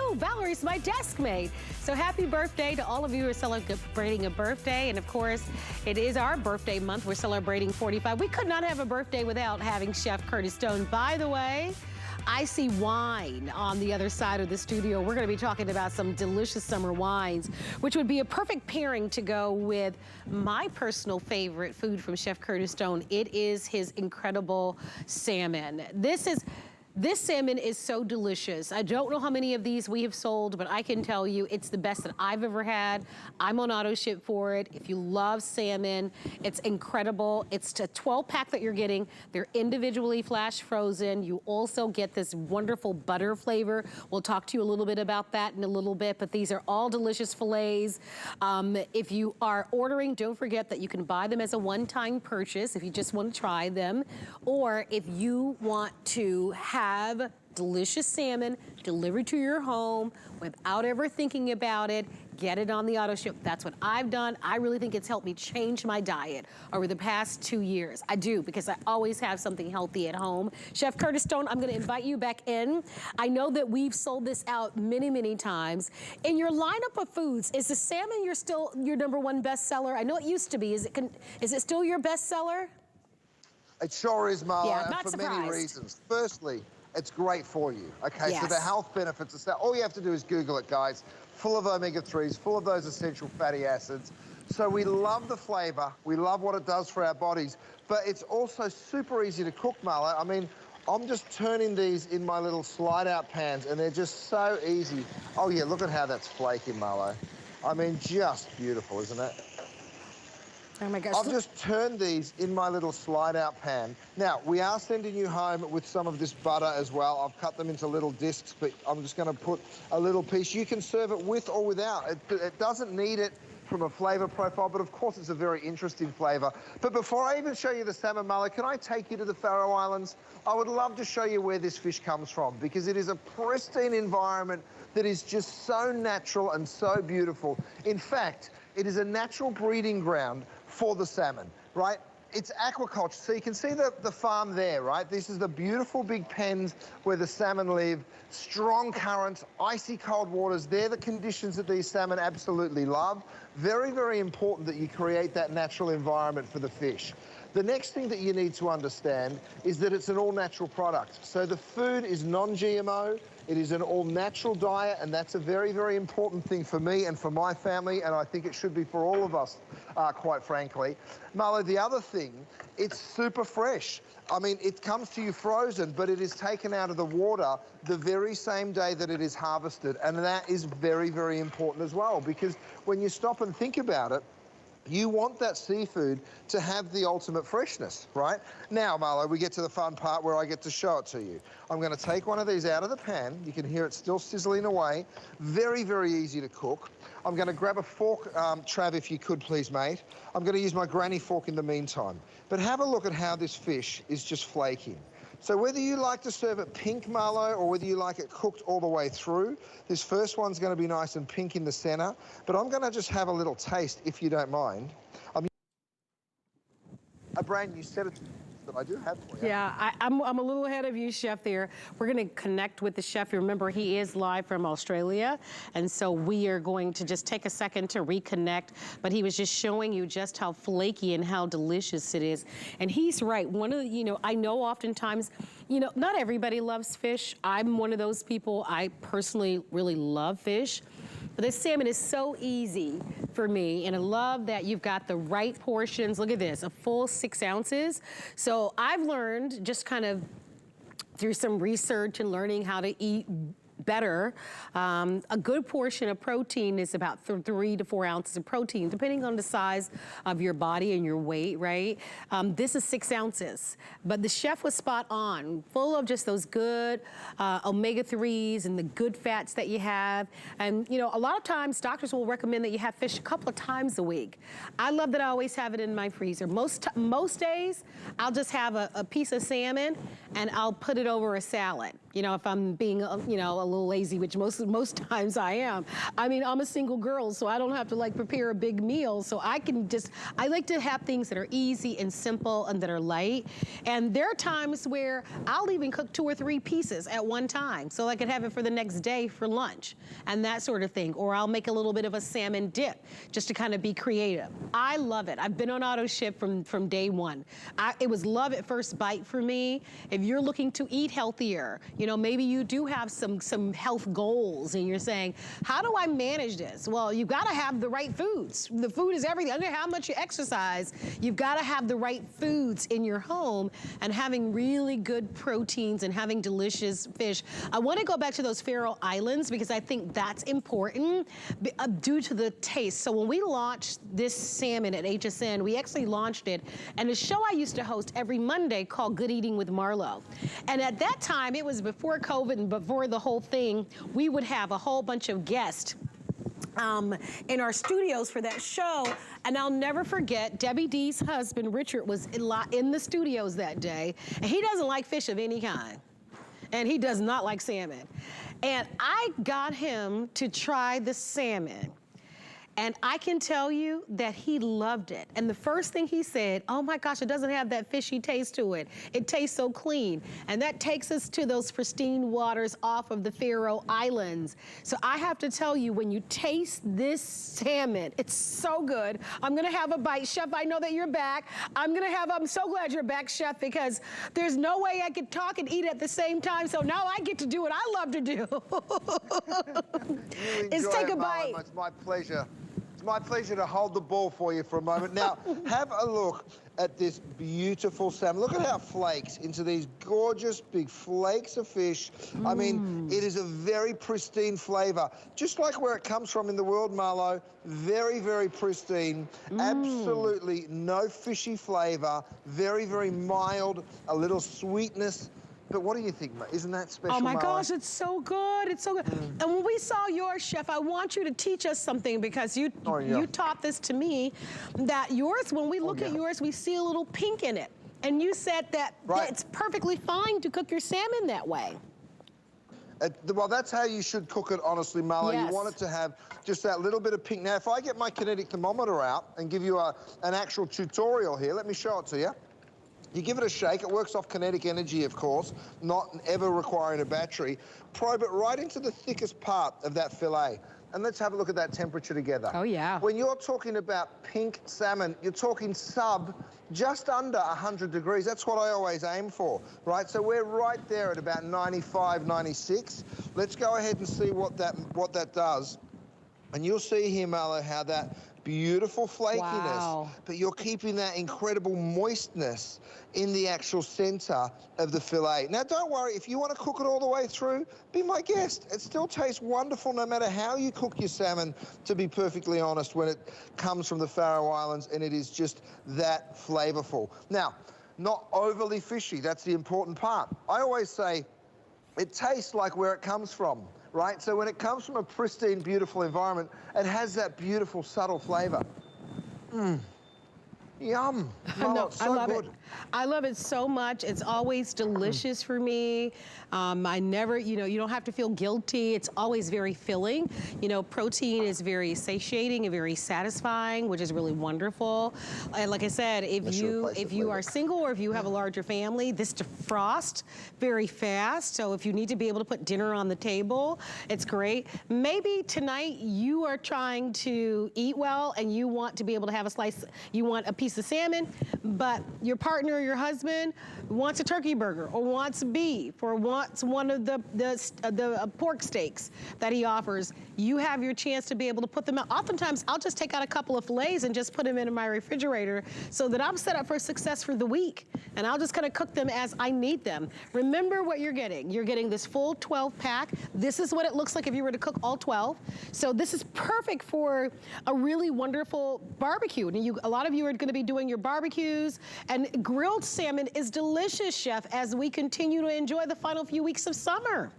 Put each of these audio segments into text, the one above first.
oh, Valerie's my desk mate. So happy birthday to all of you who are celebrating a birthday. And of course, it is our birthday month. We're celebrating 45. We could not have a birthday without having Chef Curtis Stone. By the way, I see wine on the other side of the studio. We're gonna be talking about some delicious summer wines, which would be a perfect pairing to go with my personal favorite food from Chef Curtis Stone. It is his incredible salmon. This salmon is so delicious. I don't know how many of these we have sold, but I can tell you it's the best that I've ever had. I'm on auto ship for it. If you love salmon, it's incredible. It's a 12-pack that you're getting. They're individually flash frozen. You also get this wonderful butter flavor. We'll talk to you a little bit about that in a little bit, but these are all delicious fillets. If you are ordering, don't forget that you can buy them as a one-time purchase if you just want to try them, or if you want to have delicious salmon delivered to your home without ever thinking about it, get it on the auto ship. That's what I've done. I really think it's helped me change my diet over the past 2 years. I do, because I always have something healthy at home. Chef Curtis Stone, I'm gonna invite you back in. I know that we've sold this out many, many times. In your lineup of foods, is the salmon your #1 bestseller? I know it used to be. Is it still your bestseller? It sure is, Marla, Yeah, and not for surprised. many reasons. Firstly, it's great for you, okay? Yes. So the health benefits are that. All you have to do is Google it, guys. Full of omega-3s, full of those essential fatty acids. So we love the flavor, we love what it does for our bodies, but it's also super easy to cook, Marla. I mean, I'm just turning these in my little slide-out pans, and they're just so easy. Oh yeah, look at how that's flaky, Marlo. I mean, just beautiful, isn't it? Oh my gosh. I've just turned these in my little slide-out pan. Now, we are sending you home with some of this butter as well. I've cut them into little discs, but I'm just gonna put a little piece. You can serve it with or without. It doesn't need it from a flavor profile, but of course it's a very interesting flavor. But before I even show you the salmon, Marla, can I take you to the Faroe Islands? I would love to show you where this fish comes from, because it is a pristine environment that is just so natural and so beautiful. In fact, it is a natural breeding ground for the salmon, right? It's aquaculture. So you can see the farm there, right? This is the beautiful big pens where the salmon live. Strong currents, icy cold waters. They're the conditions that these salmon absolutely love. Very, very important that you create that natural environment for the fish. The next thing that you need to understand is that it's an all-natural product. So the food is non-GMO, it is an all-natural diet, and that's a very, very important thing for me and for my family, and I think it should be for all of us, quite frankly. Marlo, the other thing, it's super fresh. I mean, it comes to you frozen, but it is taken out of the water the very same day that it is harvested, and that is very, very important as well, because when you stop and think about it, you want that seafood to have the ultimate freshness, right? Now, Marlo, we get to the fun part where I get to show it to you. I'm gonna take one of these out of the pan. You can hear it still sizzling away. Very, very easy to cook. I'm gonna grab a fork, Trav, if you could, please, mate. I'm gonna use my granny fork in the meantime. But have a look at how this fish is just flaking. So whether you like to serve it pink, Marlo, or whether you like it cooked all the way through, this first one's gonna be nice and pink in the center, but I'm gonna just have a little taste, if you don't mind. A brand new set of that I do have for you. Yeah, I'm a little ahead of you, Chef, there. We're gonna connect with the chef. Remember, he is live from Australia, and so we are going to just take a second to reconnect, but he was just showing you just how flaky and how delicious it is. And he's right, one of the, I know oftentimes, not everybody loves fish. I'm one of those people. I personally really love fish. But this salmon is so easy for me, and I love that you've got the right portions. Look at this, a full 6 ounces. So I've learned, just kind of through some research and learning how to eat better, a good portion of protein is about 3 to 4 ounces of protein, depending on the size of your body and your weight, right? This is 6 ounces, but the chef was spot on, full of just those good omega-3s and the good fats that you have. And a lot of times doctors will recommend that you have fish a couple of times a week. I love that I always have it in my freezer. Most days, I'll just have a piece of salmon and I'll put it over a salad. If I'm being, a little little lazy, which most times I am. I mean, I'm a single girl, so I don't have to like prepare a big meal. So I like to have things that are easy and simple and that are light. And there are times where I'll even cook 2 or 3 pieces at one time, so I could have it for the next day for lunch and that sort of thing. Or I'll make a little bit of a salmon dip just to kind of be creative. I love it. I've been on auto ship from day one. It was love at first bite for me. If you're looking to eat healthier, you know, maybe you do have some health goals and you're saying, how do I manage this? Well, you've got to have the right foods. The food is everything. I don't know how much you exercise, you've got to have the right foods in your home and having really good proteins and having delicious fish. I want to go back to those Faroe Islands because I think that's important due to the taste. So when we launched this salmon at HSN, we actually launched it and a show I used to host every Monday called Good Eating with Marlo. And at that time, it was before COVID and before the whole thing, we would have a whole bunch of guests in our studios for that show. And I'll never forget, Debbie D's husband, Richard, was in the studios that day. And he doesn't like fish of any kind. And he does not like salmon. And I got him to try the salmon. And I can tell you that he loved it. And the first thing he said, oh my gosh, it doesn't have that fishy taste to it. It tastes so clean. And that takes us to those pristine waters off of the Faroe Islands. So I have to tell you, when you taste this salmon, it's so good. I'm gonna have a bite. Chef, I know that you're back. I'm so glad you're back, Chef, because there's no way I could talk and eat at the same time. So now I get to do what I love to do. Is take a bite. It's my pleasure. It's my pleasure to hold the ball for you for a moment. Now, have a look at this beautiful salmon. Look at how it flakes into these gorgeous big flakes of fish. I mean, it is a very pristine flavor, just like where it comes from in the world, Marlo. Very, very pristine. Absolutely no fishy flavor. Very, very mild, a little sweetness. But what do you think, mate? Isn't that special, Oh my Marlo? gosh, it's so good. It's so good. And when we saw yours, Chef, I want you to teach us something because you taught this to me, that yours, when we look at yours, we see a little pink in it. And you said that it's perfectly fine to cook your salmon that way. Well, that's how you should cook it, honestly, Marlo. Yes. You want it to have just that little bit of pink. Now, if I get my kinetic thermometer out and give you an actual tutorial here, let me show it to you. You give it a shake. It works off kinetic energy, of course, not ever requiring a battery. Probe it right into the thickest part of that fillet. And let's have a look at that temperature together. Oh, yeah. When you're talking about pink salmon, you're talking just under 100 degrees. That's what I always aim for, right? So we're right there at about 95, 96. Let's go ahead and see what that does. And you'll see here, Marlo, how that beautiful flakiness, but you're keeping that incredible moistness in the actual center of the fillet. Now, don't worry, if you want to cook it all the way through, be my guest. It still tastes wonderful no matter how you cook your salmon, to be perfectly honest, when it comes from the Faroe Islands, and it is just that flavorful. Now, not overly fishy, that's the important part. I always say it tastes like where it comes from. Right? So when it comes from a pristine, beautiful environment, it has that beautiful, subtle flavor. Yum. Oh, No, so I love good. it. I love it so much. It's always delicious for me. I never, you don't have to feel guilty. It's always very filling. Protein is very satiating and very satisfying, which is really wonderful. And like I said, if you are single or if you have a larger family, this defrosts very fast. So if you need to be able to put dinner on the table, it's great. Maybe tonight you are trying to eat well and you want to be able to have a slice, you want a piece of salmon, but your partner or your husband wants a turkey burger or wants beef or wants one of the pork steaks that he offers. You have your chance to be able to put them out. Oftentimes, I'll just take out a couple of fillets and just put them in my refrigerator so that I'm set up for success for the week. And I'll just kind of cook them as I need them. Remember what you're getting. You're getting this full 12 pack. This is what it looks like if you were to cook all 12. So this is perfect for a really wonderful barbecue. And a lot of you are going to be doing your barbecues, and grilled salmon is delicious, Chef, as we continue to enjoy the final few weeks of summer.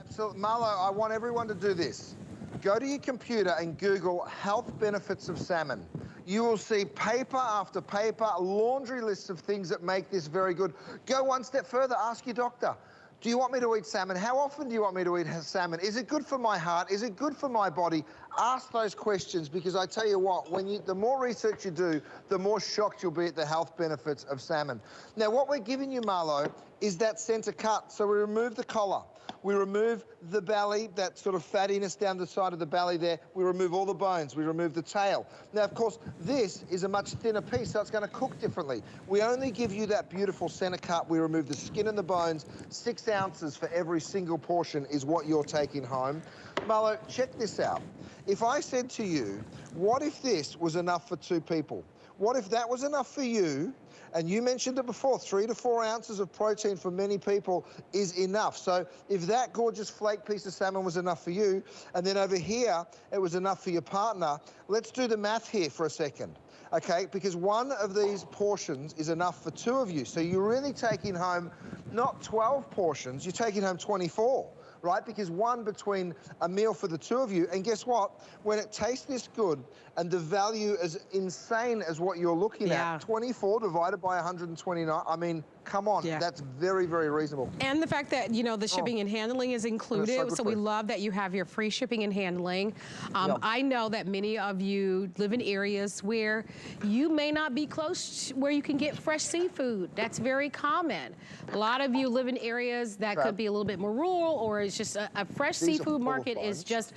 Absolutely. Marlo, I want everyone to do this. Go to your computer and Google health benefits of salmon. You will see paper after paper, laundry lists of things that make this very good. Go one step further, ask your doctor. Do you want me to eat salmon? How often do you want me to eat salmon? Is it good for my heart? Is it good for my body? Ask those questions, because I tell you what, the more research you do, the more shocked you'll be at the health benefits of salmon. Now, what we're giving you, Marlo, is that center cut. So we remove the collar. We remove the belly, that sort of fattiness down the side of the belly there. We remove all the bones. We remove the tail. Now, of course, this is a much thinner piece, so it's going to cook differently. We only give you that beautiful center cut. We remove the skin and the bones. 6 ounces for every single portion is what you're taking home. Marlo, check this out. If I said to you, what if this was enough for 2 people? What if that was enough for you? And you mentioned it before, 3 to 4 ounces of protein for many people is enough. So if that gorgeous flake piece of salmon was enough for you, and then over here, it was enough for your partner, let's do the math here for a second, okay? Because one of these portions is enough for 2 of you. So you're really taking home not 12 portions, you're taking home 24. Right? Because one between a meal for the 2 of you. And guess what? When it tastes this good and the value is insane as what you're looking at, 24 divided by 129, I mean, come on, that's very, very reasonable. And the fact that, you know, the shipping and handling is included, so we love that you have your free shipping and handling. I know that many of you live in areas where you may not be close where you can get fresh seafood. That's very common. A lot of you live in areas that could be a little bit more rural, or it's just a fresh seafood market is just,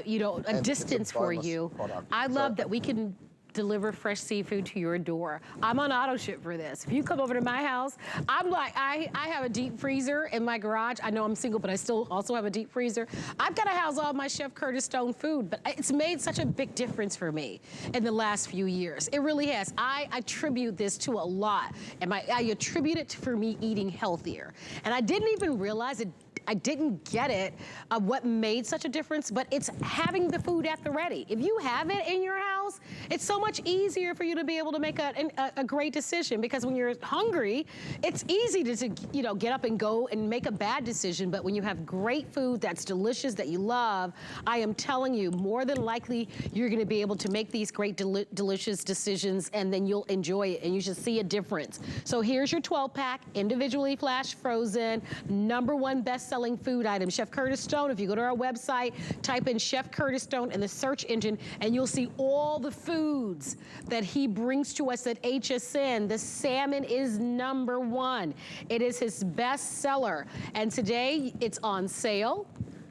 you know, a distance for you. I love that we can deliver fresh seafood to your door. I'm on auto ship for this. If you come over to my house, I'm like, I have a deep freezer in my garage. I know I'm single, but I still also have a deep freezer. I've got to house all my Chef Curtis Stone food, but it's made such a big difference for me in the last few years. It really has. I attribute this to a lot, and I attribute it for me eating healthier. And I didn't even realize it. I didn't get it, what made such a difference, but it's having the food at the ready. If you have it in your house, it's so much easier for you to be able to make a great decision, because when you're hungry, it's easy to you know, get up and go and make a bad decision, but when you have great food that's delicious, that you love, I am telling you, more than likely, you're gonna be able to make these great, delicious decisions, and then you'll enjoy it, and you should see a difference. So here's your 12-pack, individually flash frozen, #1 best-selling food item, Chef Curtis Stone. If you go to our website, type in Chef Curtis Stone in the search engine, and you'll see all the foods that he brings to us at HSN. The salmon is #1. It is his best seller, and today it's on sale.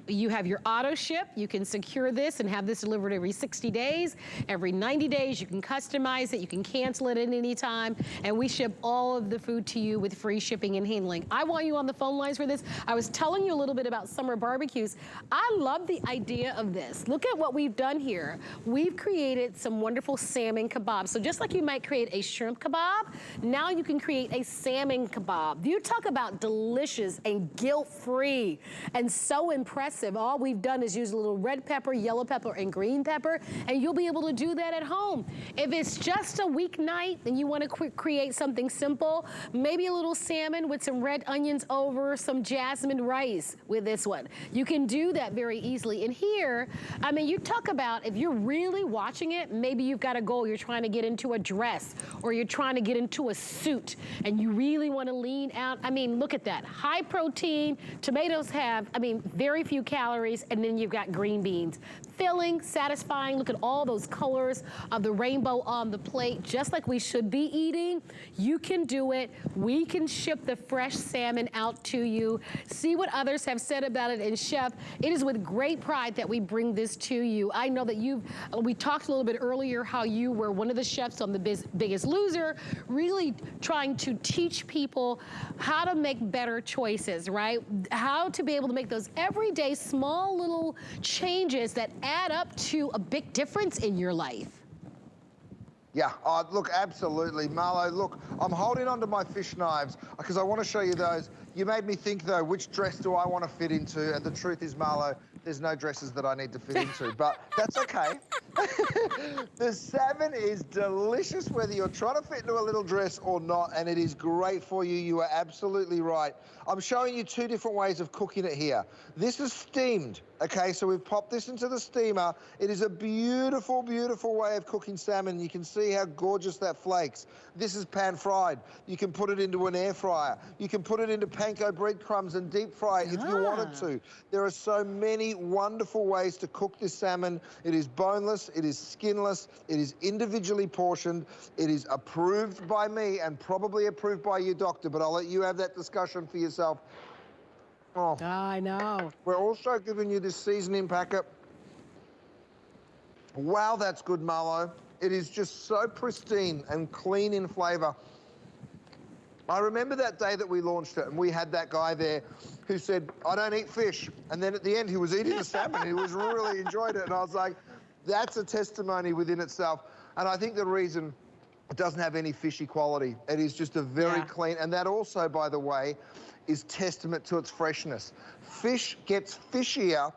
You have your auto ship. You can secure this and have this delivered every 60 days. Every 90 days, you can customize it. You can cancel it at any time. And we ship all of the food to you with free shipping and handling. I want you on the phone lines for this. I was telling you a little bit about summer barbecues. I love the idea of this. Look at what we've done here. We've created some wonderful salmon kebabs. So just like you might create a shrimp kebab, now you can create a salmon kebab. You talk about delicious and guilt-free and so impressive. All we've done is use a little red pepper, yellow pepper, and green pepper, and you'll be able to do that at home. If it's just a weeknight and you want to create something simple, maybe a little salmon with some red onions over some jasmine rice with this one. You can do that very easily. And here, I mean, you talk about, if you're really watching it, maybe you've got a goal. You're trying to get into a dress, or you're trying to get into a suit, and you really want to lean out. I mean, look at that. High protein. Tomatoes have, I mean, very few calories, and then you've got green beans. Filling, satisfying. Look at all those colors of the rainbow on the plate, just like we should be eating. You can do it. We can ship the fresh salmon out to you. See what others have said about it. And Chef, it is with great pride that we bring this to you. I know that we talked a little bit earlier how you were one of the chefs on The Biggest Loser, really trying to teach people how to make better choices, right? How to be able to make those everyday small little changes that add up to a big difference in your life. Yeah, look, absolutely. Marlo, look, I'm holding onto my fish knives because I want to show you those. You made me think, though, which dress do I want to fit into? And the truth is, Marlo, there's no dresses that I need to fit into. But that's okay. The salmon is delicious, whether you're trying to fit into a little dress or not, and it is great for you. You are absolutely right. I'm showing you two different ways of cooking it here. This is steamed, okay? So we've popped this into the steamer. It is a beautiful, beautiful way of cooking salmon. You can see how gorgeous that flakes. This is pan fried. You can put it into an air fryer. You can put it into panko breadcrumbs and deep fry it if you wanted to. There are so many wonderful ways to cook this salmon. It is boneless, it is skinless, it is individually portioned, it is approved by me and probably approved by your doctor, but I'll let you have that discussion for yourself. Oh, I know. We're also giving you this seasoning packet. Wow, that's good, Marlo. It is just so pristine and clean in flavor. I remember that day that we launched it and we had that guy there who said, I don't eat fish. And then at the end, he was eating the salmon. He was really enjoyed it. And I was like, that's a testimony within itself. And I think the reason it doesn't have any fishy quality, it is just a very clean, and that also, by the way, is testament to its freshness. Fish gets fishier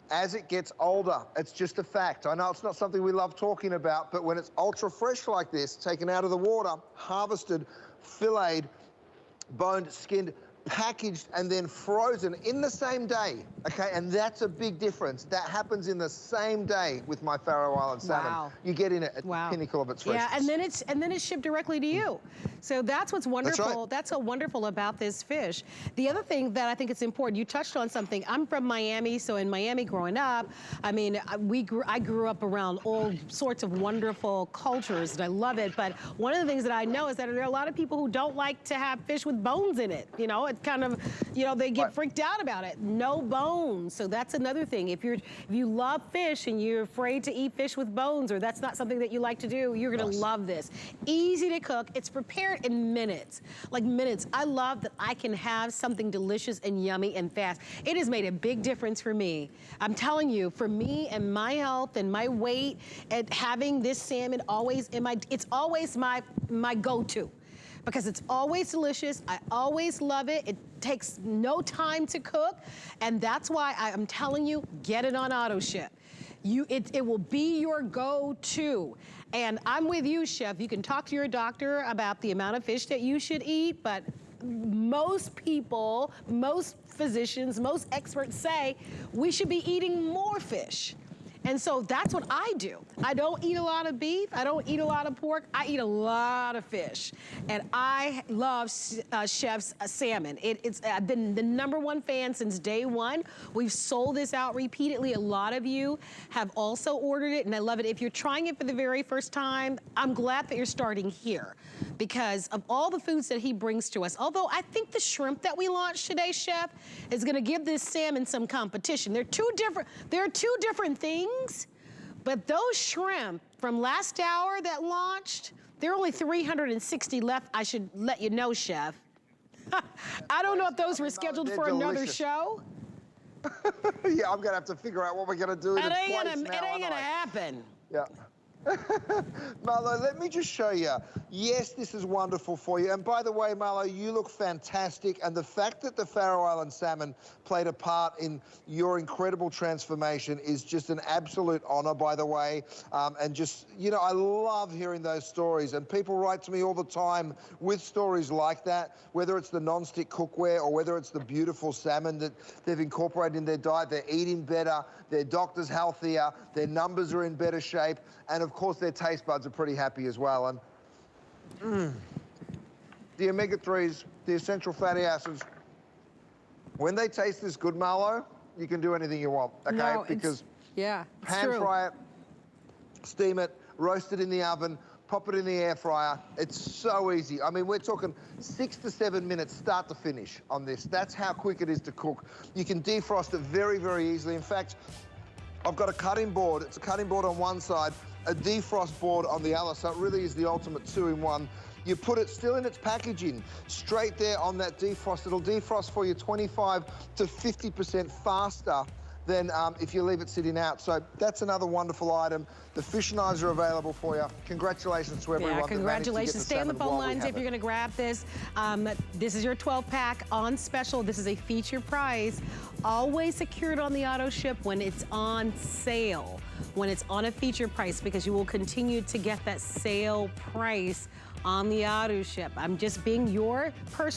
as it gets older. It's just a fact. I know it's not something we love talking about, but when it's ultra fresh like this, taken out of the water, harvested, filleted, boned, skinned, packaged, and then frozen in the same day, okay? And that's a big difference. That happens in the same day with my Faroe Island salmon. Wow. You get in it at the pinnacle of its freshness. Yeah, and then it's shipped directly to you. So that's what's wonderful. That's right. That's so wonderful about this fish. The other thing that I think is important, you touched on something. I'm from Miami, so in Miami growing up, I mean, I grew up around all sorts of wonderful cultures, and I love it. But one of the things that I know is that there are a lot of people who don't like to have fish with bones in it. You know, it's kind of, you know, they get freaked out about it. No bones. So that's another thing. If you love fish and you're afraid to eat fish with bones, or that's not something that you like to do, you're gonna love this. Easy to cook. It's prepared in minutes, like minutes. I love that I can have something delicious and yummy and fast. It has made a big difference for me. I'm telling you, for me and my health and my weight, and having this salmon always in it's always my go-to, because it's always delicious. I always love it. It takes no time to cook, and that's why I'm telling you, get it on auto ship. It will be your go-to. And I'm with you, Chef. You can talk to your doctor about the amount of fish that you should eat, but most people, most physicians, most experts say we should be eating more fish. And so that's what I do. I don't eat a lot of beef. I don't eat a lot of pork. I eat a lot of fish. And I love Chef's salmon. I've been the #1 fan since day one. We've sold this out repeatedly. A lot of you have also ordered it, and I love it. If you're trying it for the very first time, I'm glad that you're starting here because of all the foods that he brings to us. Although I think the shrimp that we launched today, Chef, is gonna give this salmon some competition. They're two different things. But those shrimp from last hour that launched, there are only 360 left. I should let you know, Chef. I don't know if those were scheduled for another show. Yeah, I'm gonna have to figure out what we're gonna do in It its ain't place now, gonna happen. Yeah. Marlo, let me just show you. Yes, this is wonderful for you. And by the way, Marlo, you look fantastic. And the fact that the Faroe Island salmon played a part in your incredible transformation is just an absolute honor, by the way. And just, you know, I love hearing those stories. And people write to me all the time with stories like that, whether it's the non-stick cookware or whether it's the beautiful salmon that they've incorporated in their diet. They're eating better, their doctor's healthier, their numbers are in better shape. And of course, their taste buds are pretty happy as well. And the omega-3s, the essential fatty acids, when they taste this good, Marlo, you can do anything you want, okay? No, because it's pan true. fry it, steam it, roast it in the oven, pop it in the air fryer. It's so easy. I mean, we're talking 6 to 7 minutes start to finish on this. That's how quick it is to cook. You can defrost it very, very easily. In fact, I've got a cutting board. It's a cutting board on one side, a defrost board on the other, so it really is the ultimate 2-in-1. You put it still in its packaging, straight there on that defrost. It'll defrost for you 25 to 50% faster than if you leave it sitting out. So that's another wonderful item. The fish knives are available for you. Congratulations to everyone. Yeah, congratulations. Stay on the phone lines if you're going to grab this. This is your 12-pack on special. This is a feature price. Always secured on the auto ship when it's on sale. when it's on a feature price, because you will continue to get that sale price on the auto ship. I'm just being your personal